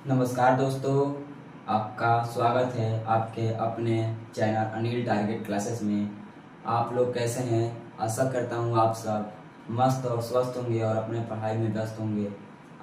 नमस्कार दोस्तों, आपका स्वागत है आपके अपने चैनल अनिल टारगेट क्लासेस में। आप लोग कैसे हैं? आशा करता हूँ आप सब मस्त और स्वस्थ होंगे और अपने पढ़ाई में व्यस्त होंगे।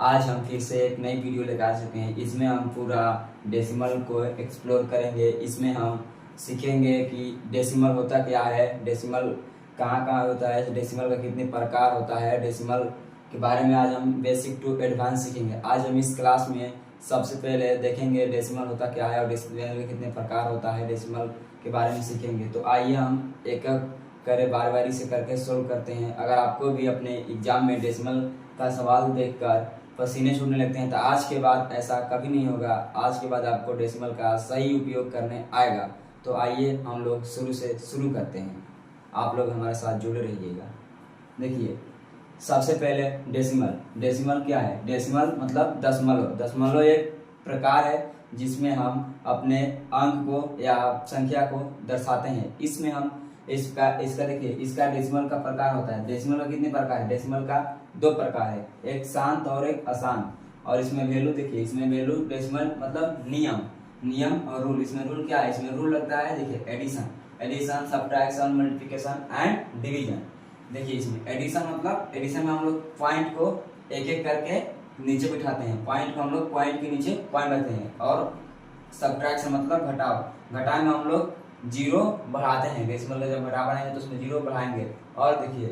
आज हम फिर से एक नई वीडियो लेकर आ चुके हैं। इसमें हम पूरा डेसिमल को एक्सप्लोर करेंगे। इसमें हम सीखेंगे कि डेसिमल होता क्या है, डेसिमल कहाँ कहाँ होता है, डेसिमल का कितने प्रकार होता है, डेसिमल के बारे में आज हम बेसिक टू एडवांस सीखेंगे। आज हम इस क्लास में सबसे पहले देखेंगे डेसिमल होता क्या है और डेसिमल के कितने प्रकार होता है, डेसिमल के बारे में सीखेंगे। तो आइए हम एक एक करे बारी बारी से करके सोल्व करते हैं। अगर आपको भी अपने एग्जाम में डेसिमल का सवाल देखकर पसीने छूटने लगते हैं तो आज के बाद ऐसा कभी नहीं होगा। आज के बाद आपको डेसिमल का सही उपयोग करने आएगा। तो आइए हम लोग शुरू से शुरू करते हैं। आप लोग हमारे साथ जुड़े रहिएगा। देखिए, सबसे पहले डेसिमल क्या है? डेसिमल मतलब दशमलव। दशमलव एक प्रकार है जिसमें हम अपने अंक को या संख्या को दर्शाते हैं। इसमें हम इसका देखिए, इसका डेसिमल का प्रकार होता है। डेसिमल का कितने प्रकार है? डेसिमल का दो प्रकार है, एक शांत और एक अशांत। और इसमें वैल्यू देखिए, इसमें वैल्यू डेसिमल मतलब नियम और रूल। इसमें रूल क्या है? इसमें रूल लगता है, देखिए, addition, subtraction, multiplication and division. देखिए, इसमें एडिशन में हम लोग पॉइंट को एक एक करके नीचे बिठाते हैं। पॉइंट को हम लोग पॉइंट के नीचे पॉइंट रखते हैं। और सब्ट्रैक्शन मतलब घटाव में हम लोग जीरो बढ़ाते हैं। डेसिमल का जब घटाव बढ़ाएंगे तो उसमें जीरो बढ़ाएंगे। और देखिए,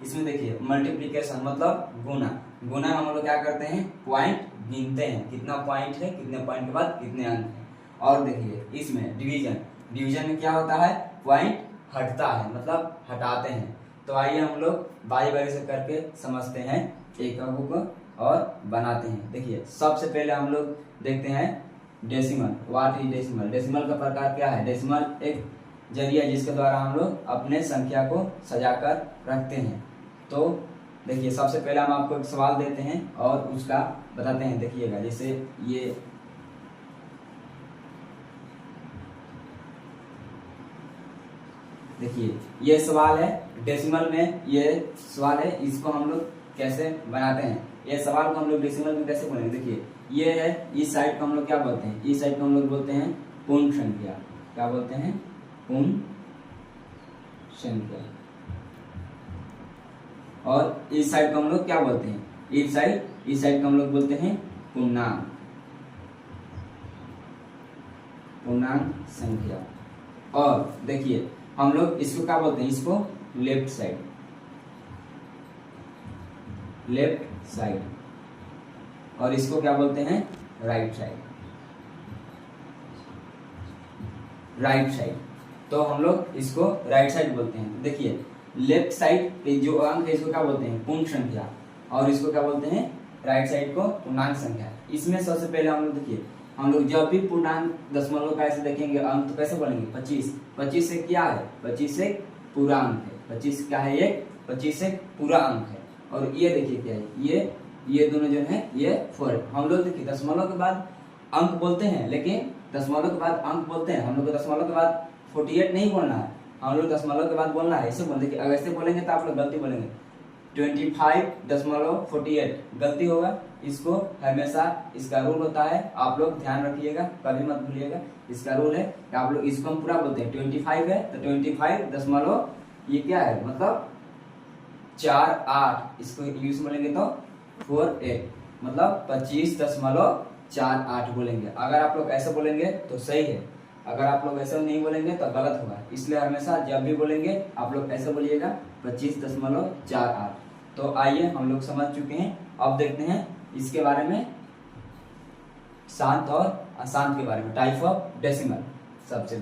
इसमें देखिए मल्टीप्लिकेशन मतलब गुना में हम लोग क्या करते हैं? पॉइंट गिनते हैं, कितना पॉइंट है, कितने पॉइंट के बाद कितने अंक है। और देखिए, इसमें डिवीजन में क्या होता है? पॉइंट हटता है मतलब हटाते हैं। तो आइए हम लोग बारी बारी से करके समझते हैं एक अंक को और बनाते हैं। देखिए, सबसे पहले हम लोग देखते हैं decimal. What is decimal? Decimal का प्रकार क्या है? डेसिमल एक जरिया है जिसके द्वारा हम लोग अपने संख्या को सजाकर रखते हैं। तो देखिए, सबसे पहले हम आपको एक सवाल देते हैं और उसका बताते हैं। देखिएगा, जैसे ये देखिए, ये सवाल है डेसिमल में। ये सवाल है, इसको हम लोग कैसे बनाते हैं? ये सवाल को हम लोग डेसिमल में कैसे बोलेंगे? देखिए, ये है, इस साइड को हम लोग क्या बोलते हैं? इस साइड को हम लोग बोलते हैं पूर्ण संख्या। क्या बोलते हैं? पूर्ण संख्या। और इस साइड को हम लोग क्या बोलते हैं? इस साइड को हम लोग बोलते हैं पूर्णांक संख्या। और देखिए, हम लोग इसको क्या बोलते हैं? इसको लेफ्ट साइड। और इसको क्या बोलते हैं? Right side. तो हम लोग इसको राइट साइड बोलते हैं। देखिए, लेफ्ट साइड पे जो अंक है इसको क्या बोलते हैं? पूर्ण संख्या। और इसको क्या बोलते हैं? राइट साइड को पूर्णांक संख्या। इसमें सबसे पहले हम लोग देखिए, हम लोग जब भी पूर्णांक दशमलव का ऐसे देखेंगे अंक तो कैसे बोलेंगे? 25 से क्या है? 25 से पूरा अंक है। 25 क्या है? 25 से पूरा अंक है। और ये देखिए क्या है? ये दोनों जो है ये 4। हम लोग देखिए दशमलव के बाद अंक बोलते हैं, लेकिन दशमलव के बाद अंक बोलते हैं। हम लोग को दशमलव के बाद 48 नहीं बोलना है, हम लोग दशमलव के बाद बोलना है। ऐसे बोलते कि अगर ऐसे बोलेंगे तो आप लोग गलती बोलेंगे। 25.48 गलती होगा। इसको हमेशा, इसका रूल होता है, आप लोग ध्यान रखिएगा, कभी मत भूलिएगा। इसका रूल है कि आप लोग इसको हम पूरा बोलते हैं। 25 है तो 25 दशमलव ये क्या है? मतलब 48। इसको इंग्लिश में बोलेंगे तो 48 मतलब 25.48 बोलेंगे। अगर आप लोग ऐसे बोलेंगे तो सही है, अगर आप लोग ऐसे नहीं बोलेंगे तो गलत होगा। इसलिए हमेशा जब भी बोलेंगे आप लोग ऐसे बोलिएगा 25.48। तो आइए, हम लोग समझ चुके हैं। अब देखते हैं इसके बारे में, शांत और अशांत के बारे में, टाइप ऑफ डेसिमल। सबसे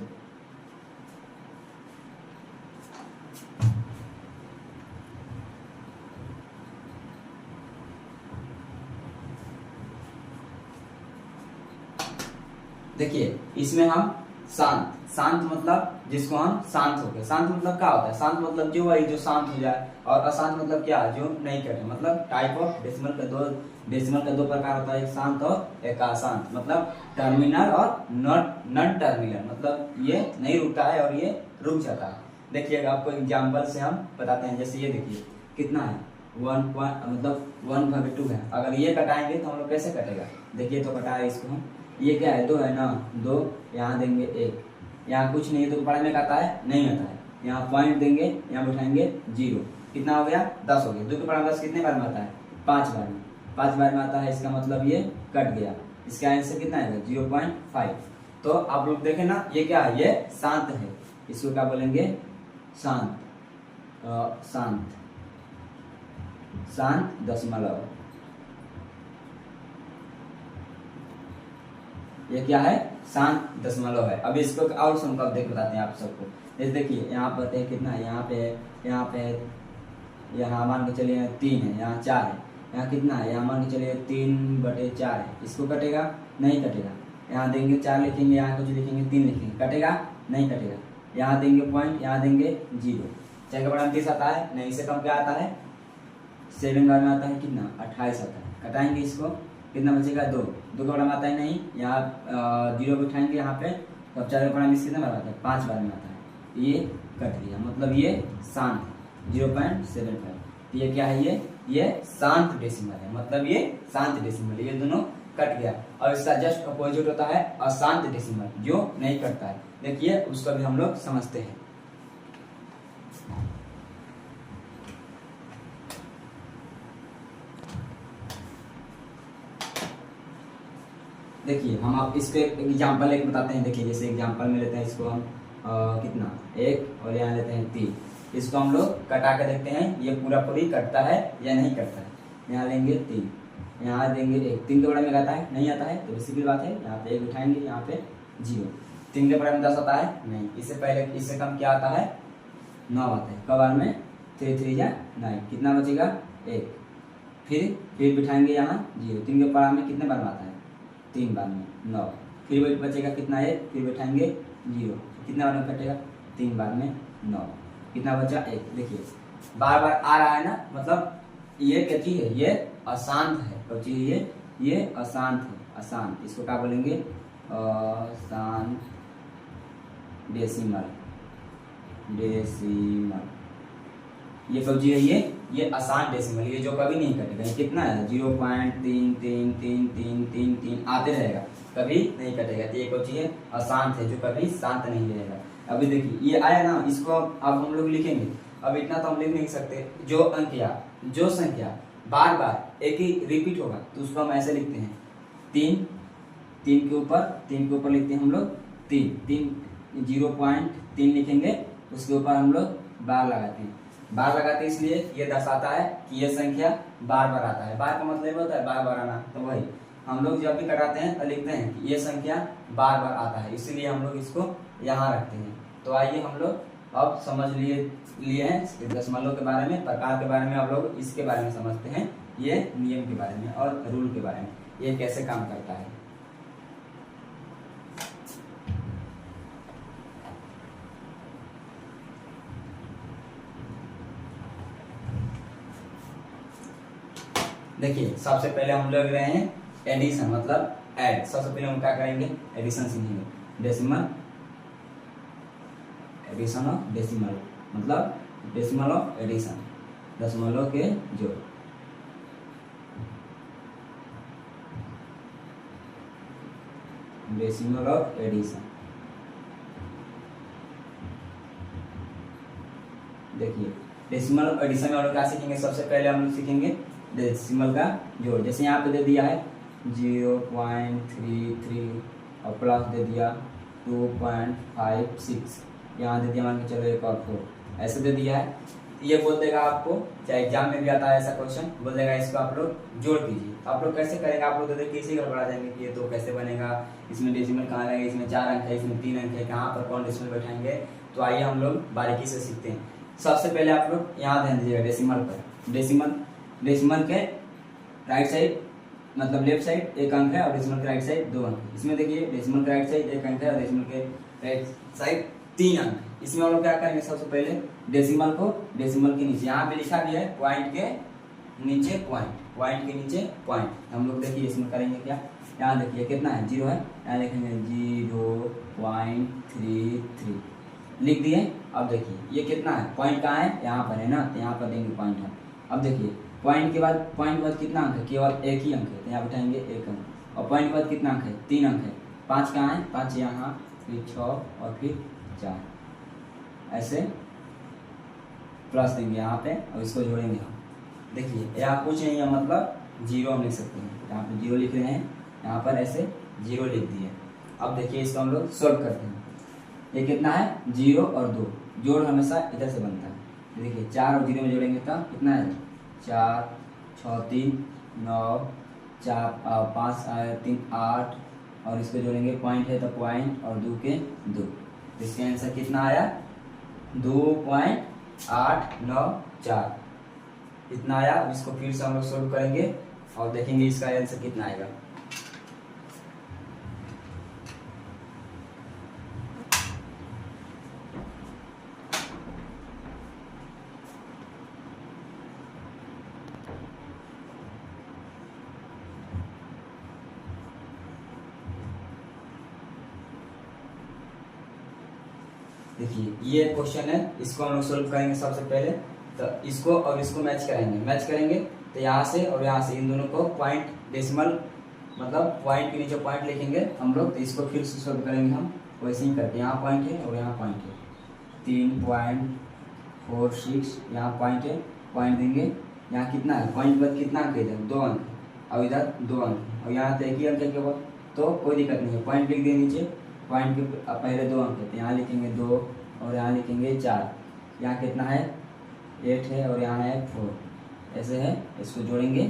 देखिए, इसमें हम शांत मतलब जिसको हम शांत हो गए। शांत मतलब क्या होता है? शांत मतलब जो वही जो शांत हो जाए। और अशांत मतलब क्या? जो नहीं करे। मतलब टाइप ऑफ डेसिमल का दो प्रकार होता है, एक शांत और एक अशांत। मतलब टर्मिनल और नॉन टर्मिनल। मतलब ये नहीं रुकता है और ये रुक जाता है। देखिएगा, आपको एग्जाम्पल से हम बताते हैं। जैसे ये देखिए, कितना है? मतलब 1/2 है। अगर ये कटाएंगे तो हम लोग कैसे कटेगा, देखिए तो कटाए इसको हम, ये क्या है 2 है ना, 2 यहाँ देंगे 1, यहाँ कुछ नहीं तो पढ़ाई में आता है नहीं आता है, यहाँ पॉइंट देंगे, यहाँ बैठाएंगे 0, कितना हो गया 10 हो गया। 2 के पढ़ाई में 10 कितने बार में आता है, 5 बार में, 5 बार में आता है, इसका मतलब ये कट गया। इसका आंसर कितना है 0.5। तो आप लोग देखें ना, ये क्या है, ये शांत है, इसको क्या बोलेंगे, शांत, शांत, शांत दशमलव। ये क्या है, शांत दशमलव है। अब इसको और सुन कर देख बताते हैं आप सबको। जैसे देखिए यहाँ पर है कितना है, यहाँ पे यहाँ मान के चलिए 3 है, यहाँ 4 है, यहाँ कितना है, यहाँ मान के चलिए 3/4 है, इसको कटेगा नहीं कटेगा। यहाँ देंगे 4 लिखेंगे, यहाँ कुछ लिखेंगे 3 लिखेंगे, कटेगा नहीं कटेगा। यहाँ देंगे पॉइंट, यहाँ देंगे 0, चाहे बड़ा 30 आता है नहीं, इससे कम क्या आता है 7 बार में आता है कितना 28 आता है। कटाएंगे इसको, कितना बचेगा 2 का बड़ा में आता है नहीं, यहाँ 0 बिठाएंगे यहाँ पे, तो 4 का बड़ा में कितना बार आता है 5 बार में आता है, ये कट गया, मतलब ये शांत है 0.75। ये क्या है, ये शांत डेसिमल है, मतलब ये शांत डेसिमल है, ये दोनों कट गया। और इसका जस्ट अपोजिट होता है अशांत डेसिमल, जो नहीं कटता है। देखिए उसको भी हम लोग समझते हैं। देखिए हम आप इस पे एग्जाम्पल एक बताते हैं। देखिए जैसे एग्जाम्पल में लेते हैं इसको हम कितना 1 और यहाँ लेते हैं 3, इसको हम लोग कटा के देखते हैं ये पूरा पूरी कटता है या नहीं कटता है। यहाँ लेंगे 3, यहाँ देंगे 1, 3 के बड़ा में आता है नहीं आता है, तो बेसिकली बात है यहाँ पे 1 उठाएंगे, यहाँ पे 0। 3 के बड़ा में 10 आता है नहीं, इससे पहले इससे कम क्या आता है 9 आता है। कबार में 3 3 या 9, कितना बचेगा 1। फिर बिठाएंगे यहाँ 0, 3 के बड़ा में कितने बार में आता है 3 बार में 9, फिर बचेगा कितना 1, फिर बैठाएंगे 0, कितना बार में कटेगा 3 बार में 9, कितना बचा 1। देखिए बार बार आ रहा है ना, मतलब ये क्या चीज है, ये अशांत है, तो चीज ये अशांत है, अशांत, इसको क्या बोलेंगे अशांत डेसिमल, डेसिमल। ये सब्जी है, ये अशांत डेसिमल, ये जो कभी नहीं कटेगा। ये कितना है 0.333333 आते रहेगा, कभी नहीं कटेगा। तो ये कोई चीज है अशांत है, जो कभी शांत नहीं रहेगा। अभी देखिए ये आया ना, इसको अब हम लोग लिखेंगे। अब इतना तो हम लिख नहीं सकते, जो संख्या बार बार एक ही रिपीट होगा तो उसको हम ऐसे लिखते हैं 3 के ऊपर लिखते हैं हम लोग 3 0.3 लिखेंगे, उसके ऊपर हम लोग बार लगाते हैं। बार लगाते इसलिए ये दर्शाता है कि ये संख्या बार बार आता है। बार का मतलब होता है बार बार आना, तो वही हम लोग जब भी कटाते हैं तो लिखते हैं कि ये संख्या बार बार आता है, इसीलिए हम लोग इसको यहाँ रखते हैं। तो आइए हम लोग अब समझ लिए हैं दशमलव के बारे में, प्रकार के बारे में, आप लोग इसके बारे में समझते हैं, ये नियम के बारे में और रूल के बारे में, ये कैसे काम करता है। देखिए सबसे पहले हम लोग रहे हैं एडिशन, मतलब ऐड। सबसे पहले हम क्या करेंगे, एडिशन सीखेंगे। डेसिमल, एडिशन ऑफ डेसिमल, मतलब डेसिमल ऑफ एडिशन, दशमलव के जोड़। Decimal of addition. देखिए डेसिमल ऑफ एडिशन में हम लोग क्या सीखेंगे, सबसे पहले हम लोग सीखेंगे डेसिमल का जोड़। जैसे यहाँ पे दे दिया है 0.33 और प्लस दे दिया 2.56, यहाँ दे दिया मान के चलो 1 और 4, ऐसे दे दिया है। ये बोल देगा आपको, चाहे एग्जाम में भी आता है ऐसा क्वेश्चन, बोल देगा इसको आप लोग जोड़ दीजिए। आप लोग कैसे करेंगे, आप लोग तो देखिए इसी गड़बड़ा जाएंगे कि ये तो कैसे बनेगा, इसमें डेसिमल कहाँ रहेगा, इसमें 4 अंक है, इसमें 3 अंक है, कहाँ पर कौन डेसिमल बैठाएंगे। तो आइए हम लोग बारीकी से सीखते हैं। सबसे पहले आप लोग यहाँ ध्यान दीजिएगा डेसिमल पर। डेसिमल के राइट साइड मतलब लेफ्ट साइड 1 अंक है और डेसिमल के राइट साइड 2 अंक है। इसमें देखिए डेसिमल के राइट साइड 1 अंक है और डेसिमल के राइट साइड 3 अंक है। इसमें हम लोग क्या करेंगे, सबसे पहले डेसिमल को डेसिमल के नीचे, यहाँ पे लिखा भी है पॉइंट के नीचे पॉइंट के नीचे पॉइंट। हम लोग देखिए इसमें करेंगे क्या, यहाँ देखिए कितना है 0 है, यहाँ देखेंगे 0.33 लिख दिए। अब देखिए ये कितना है, पॉइंट कहाँ है, यहाँ पर है ना, यहाँ पर देंगे पॉइंट है। अब देखिए पॉइंट के बाद कितना अंक है, केवल एक ही अंक है, तो यहाँ बैठाएंगे एक अंक। और पॉइंट के बाद कितना अंक है, 3 अंक है। 5 कहाँ है, 5 यहाँ, फिर 6 और फिर 4, ऐसे प्लस देंगे यहाँ पे और इसको जोड़ेंगे हम। देखिए यहाँ कुछ नहीं है, मतलब 0 हम लिख सकते हैं। यहाँ पे 0 लिख रहे हैं, यहाँ पर ऐसे 0 लिख दिए। अब देखिए इसको हम लोग सोल्व करते हैं। ये कितना है, 0 और 2, जोड़ हमेशा इधर से बनता है। देखिए 4 और 0 में जोड़ेंगे तब कितना है, 4 6 3 9, 4 5 3 8, और इसको जोड़ेंगे पॉइंट है तो पॉइंट और 2 के 2। इसका आंसर कितना आया, 2.894 इतना आया। अब इसको फिर से हम लोग सोल्व करेंगे और देखेंगे इसका आंसर कितना आएगा। देखिए ये क्वेश्चन है, इसको हम लोग सोल्व करेंगे सबसे पहले। तो इसको और इसको मैच करेंगे तो यहाँ से और यहाँ से इन दोनों को पॉइंट डेसिमल, मतलब पॉइंट के नीचे पॉइंट लिखेंगे हम लोग। तो इसको फिर से सोल्व करेंगे हम वैसे ही करके। यहाँ पॉइंट है और यहाँ पॉइंट है, 3.46 यहाँ पॉइंट है, पॉइंट देंगे। यहाँ कितना है, पॉइंट पर कितना अंक है, इधर 2 अंक और इधर 2 अंक, और यहाँ तो एक ही अंक है केवल, तो कोई दिक्कत नहीं है। पॉइंट लिख दिए नीचे, पॉइंट के पहले 2 अंक है, तो यहाँ लिखेंगे 2 और यहाँ लिखेंगे 4। यहाँ कितना है, 8 है और यहाँ है 4, ऐसे है। इसको जोड़ेंगे,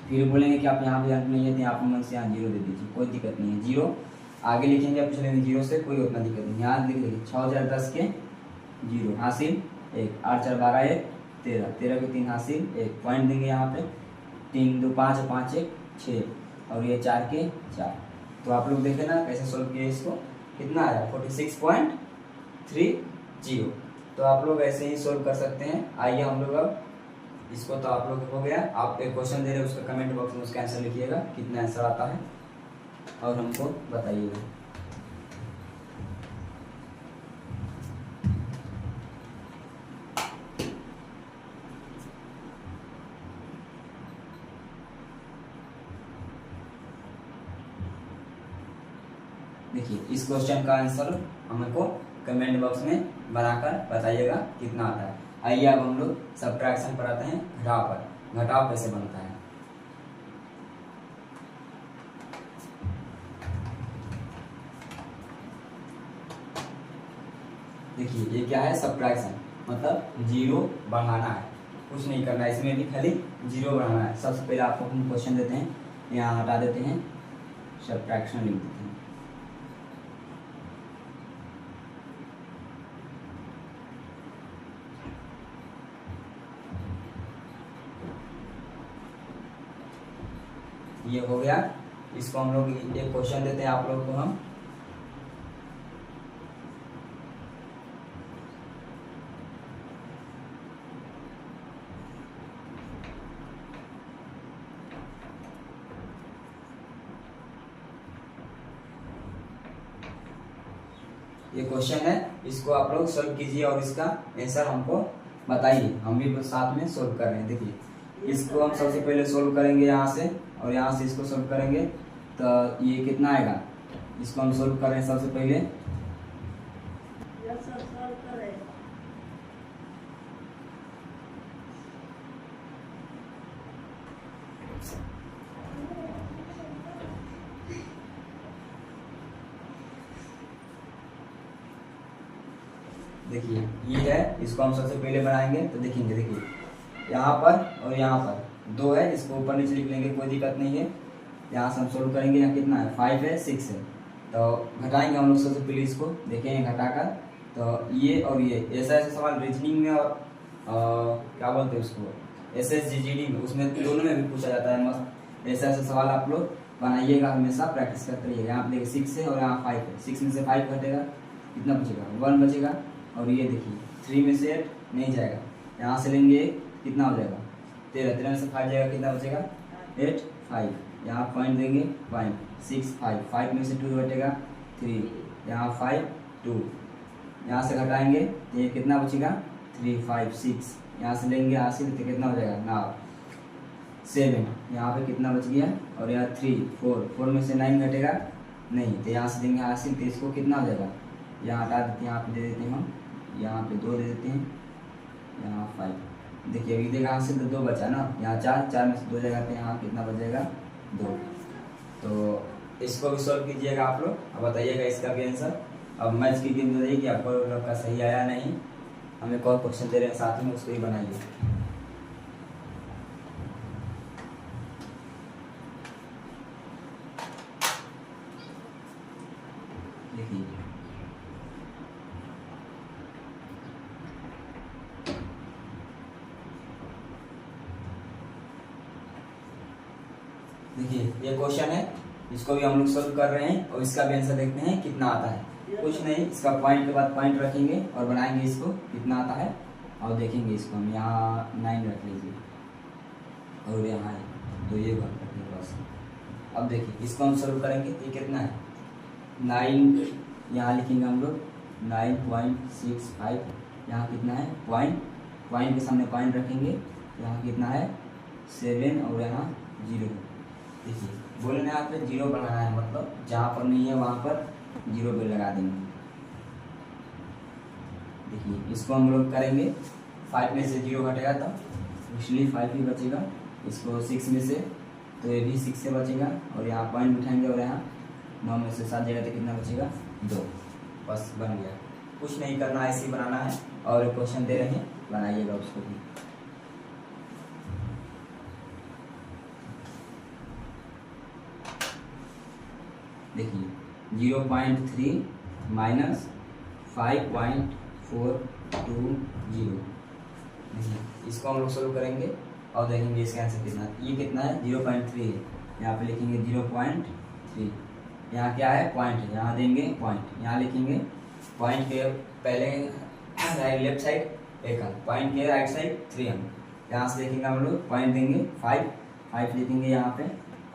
फिर बोलेंगे कि आप यहाँ पे अंक नहीं है तो आप मन से यहाँ 0 दे दीजिए, कोई दिक्कत नहीं है। 0 आगे लिखेंगे, आप पिछले 0 से कोई उतना दिक्कत नहीं। यहाँ लिख देंगे 6 4 10 के 0 हासिल 1, 8 4 12 1 13, 13 के 3 हासिल 1, पॉइंट देंगे यहाँ पे। 3 2 5 5 1 6 और ये 4 के 4। तो आप लोग देखें ना कैसे सोल्व किए इसको, कितना आया 46.30। तो आप लोग ऐसे ही सोल्व कर सकते हैं। आइए हम लोग अब इसको, तो आप लोग हो गया। आप एक क्वेश्चन दे रहे हैं, उसका कमेंट बॉक्स में उसका आंसर लिखिएगा, कितना आंसर आता है और हमको बताइएगा। देखिए इस क्वेश्चन का आंसर हमको कमेंट बॉक्स में बनाकर बताइएगा कितना आता है। आइए अब हम लोग सब्ट्रैक्शन पर आते हैं, घटाव पर। घटाव कैसे बनता है, देखिए ये क्या है, सब्ट्रैक्शन मतलब 0 बढ़ाना है, कुछ नहीं करना है इसमें भी, खाली 0 बढ़ाना है। सबसे पहले आपको हम क्वेश्चन देते हैं, यहाँ हटा देते हैं, सब्ट्रैक्शन लिख देते हैं। ये हो गया। इसको हम लोग एक क्वेश्चन देते हैं आप लोग को हम, ये क्वेश्चन है, इसको आप लोग सोल्व कीजिए और इसका आंसर हमको बताइए। हम भी साथ में सोल्व कर रहे हैं। देखिए इसको हम सबसे पहले सोल्व करेंगे यहाँ से, और यहाँ से इसको सोल्व करेंगे तो ये कितना आएगा, इसको हम सोल्व कर रहे हैं सबसे पहले। देखिए ये है, इसको हम सबसे पहले बनाएंगे तो देखेंगे। देखिए यहाँ पर और यहाँ पर 2 है, इसको ऊपर नीचे लिख लेंगे, कोई दिक्कत नहीं है। यहाँ से हम सोल्व करेंगे, यहाँ कितना है 5 है 6 है, तो घटाएंगे हम लोग सबसे पहले इसको, देखेंगे घटाकर। तो ये और ये ऐसा सवाल रीजनिंग में और क्या बोलते हैं उसको, SSGD में, उसमें दोनों में भी पूछा जाता है। मस्त ऐसा सवाल आप लोग बनाइएगा, हमेशा प्रैक्टिस करते रहिएगा। यहाँ पे देखिए 6 है और यहाँ 5 है, 6 में से 5 घटेगा, कितना बचेगा 1 बचेगा। और ये देखिए 3 में से 8 नहीं जाएगा, यहाँ से लेंगे कितना हो जाएगा 13, 13 में से 5 जाएगा, कितना बचेगा 8 5। यहाँ पॉइंट देंगे, पॉइंट 6 5, 5 में से 2 घटेगा 3, यहाँ 5 2, यहाँ से घटाएंगे तो ये कितना बचेगा 3 5 6, यहाँ से लेंगे हासिल तो कितना हो जाएगा 9। 7, यहाँ पे कितना बच गया, और यहाँ 3 4, 4 में से 9 घटेगा नहीं, तो यहाँ से देंगे हासिल, तो इसको कितना हो जाएगा, यहाँ हटा देते हैं, यहाँ पे दे देते हैं हम, यहाँ पे 2 दे देते हैं, यहाँ 5। देखिए अभी देखा हासिल तो 2 बचा ना, यहाँ 4, 4 में से 2 जाएगा, तो यहाँ कितना बच जाएगा 2। तो इसको भी सॉल्व कीजिएगा आप लोग, अब बताइएगा इसका भी आंसर। अब मैथ्स की गेम बताइए कि आपको लोग का सही आया नहीं। हम एक और क्वेश्चन दे रहे हैं साथ में, उसको ही बनाइए। देखिए ये क्वेश्चन है, इसको भी हम लोग सॉल्व कर रहे हैं, और इसका भी आंसर देखते हैं कितना आता है। कुछ नहीं, इसका पॉइंट के बाद पॉइंट रखेंगे और बनाएंगे इसको कितना आता है, और देखेंगे इसको हम यहाँ 9 रख लीजिए, और यहाँ तो ये बात रखेंगे बस। अब देखिए इसको हम सॉल्व करेंगे, ये कितना है 9, यहाँ लिखेंगे हम लोग 9.65, यहाँ कितना है पॉइंट के सामने पॉइंट रखेंगे, यहाँ कितना है 7 और यहाँ 0। देखिए बोलने यहाँ पे 0 बनाना है, मतलब जहाँ पर नहीं है वहाँ पर 0 पे लगा देंगे। देखिए इसको हम लोग करेंगे, 5 में से 0 घटेगा तो इसलिए 5 ही बचेगा, इसको 6 में से तो ये भी 6 से बचेगा, और यहाँ पॉइंट उठाएंगे, और यहाँ 9 में से 7 जाएगा तो कितना बचेगा 2। बस बन गया, कुछ नहीं करना है, ऐसे ही बनाना है। और क्वेश्चन दे रहे हैं, बनाइएगा उसको भी। देखिए 0.3 माइनस 5.420, इसको हम लोग सोल्व करेंगे और देखेंगे इसका आंसर कितना है। ये कितना है 0.3 है, यहाँ पे लिखेंगे 0.3, यहाँ क्या है पॉइंट है, यहाँ देंगे पॉइंट, यहाँ लिखेंगे पॉइंट के पहले लेफ्ट साइड 1 अंक, पॉइंट के राइट साइड 3 अंक, यहाँ से देखेंगे हम लोग पॉइंट देंगे 5 लिखेंगे यहाँ पे,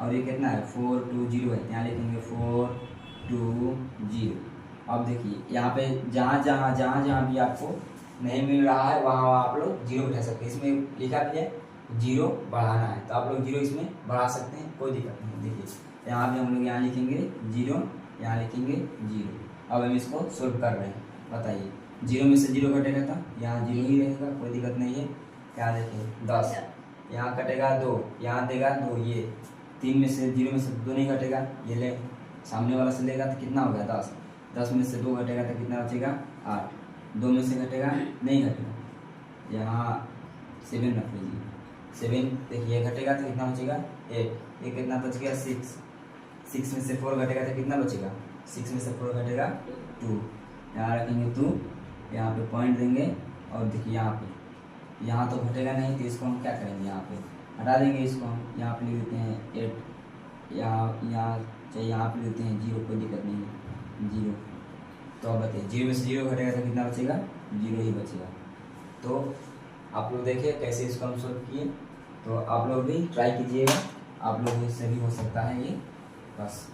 और ये कितना है 420 है, यहाँ लिखेंगे 420। अब देखिए यहाँ पे जहाँ भी आपको नहीं मिल रहा है वहाँ आप लोग 0 बिठा सकते हैं। इसमें लिखा भी है 0 बढ़ाना है, तो आप लोग 0 इसमें बढ़ा सकते हैं, कोई दिक्कत नहीं। देखिए यहाँ भी हम लोग यहाँ लिखेंगे 0, यहाँ लिखेंगे 0। अब हम इसको सोल्व कर रहे हैं, बताइए 0 में से 0 घटेगा तो यहाँ 0 ही रहेगा, कोई दिक्कत नहीं है। क्या देखिए 10, यहाँ कटेगा 2, यहाँ देगा 2, ये 3 में से 0 में से 2 नहीं घटेगा, ये ले सामने वाला से लेगा तो कितना हो गया 10, 10 में से 2 घटेगा तो कितना बचेगा 8, 2 में से घटेगा नहीं घटेगा, यहाँ 7 रख लीजिए, 7 देखिए घटेगा तो कितना बचेगा 8, ये कितना बच गया 6 में से 4 घटेगा तो कितना बचेगा 6 में से 4 घटेगा 2, यहाँ रखेंगे 2, यहाँ पे पॉइंट देंगे, और देखिए यहाँ तो घटेगा नहीं, तो इसको हम क्या करेंगे यहाँ पे हटा देंगे, इसको हम यहाँ पे लिख देते हैं 8, यहाँ पे लिखते हैं 0, कोई दिक्कत नहीं है 0। तो अब बताइए 0 में से 0 घटेगा तो कितना बचेगा 0 ही बचेगा। तो आप लोग देखिए कैसे इसको हम सोल्व किए, तो आप लोग भी ट्राई कीजिएगा, आप लोग से भी हो सकता है ये। बस।